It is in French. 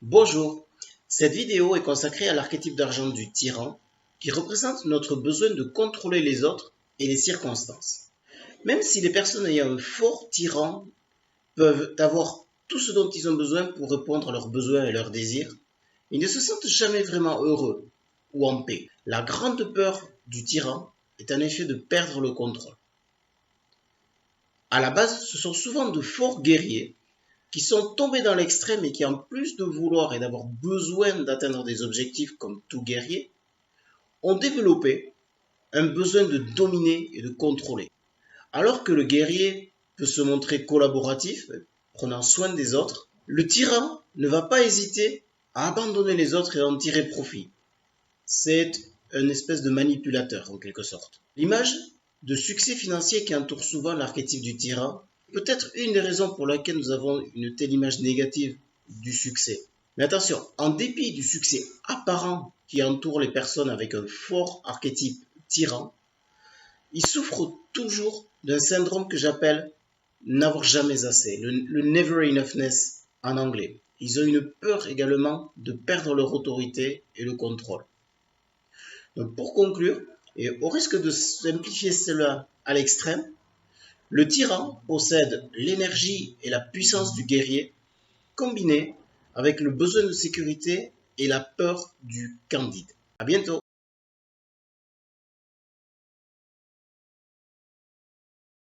Bonjour, cette vidéo est consacrée à l'archétype d'argent du tyran qui représente notre besoin de contrôler les autres et les circonstances. Même si les personnes ayant un fort tyran peuvent avoir tout ce dont ils ont besoin pour répondre à leurs besoins et leurs désirs, ils ne se sentent jamais vraiment heureux ou en paix. La grande peur du tyran est en effet de perdre le contrôle. À la base, ce sont souvent de forts guerriers qui sont tombés dans l'extrême et qui, en plus de vouloir et d'avoir besoin d'atteindre des objectifs comme tout guerrier, ont développé un besoin de dominer et de contrôler. Alors que le guerrier peut se montrer collaboratif, prenant soin des autres, le tyran ne va pas hésiter à abandonner les autres et en tirer profit. C'est une espèce de manipulateur en quelque sorte. L'image de succès financier qui entoure souvent l'archétype du tyran peut être une des raisons pour laquelle nous avons une telle image négative du succès. Mais attention, en dépit du succès apparent qui entoure les personnes avec un fort archétype tyran, ils souffrent toujours d'un syndrome que j'appelle n'avoir jamais assez, le never enoughness en anglais. Ils ont une peur également de perdre leur autorité et le contrôle. Donc pour conclure, et au risque de simplifier cela à l'extrême, le tyran possède l'énergie et la puissance du guerrier, combinés avec le besoin de sécurité et la peur du candide. À bientôt!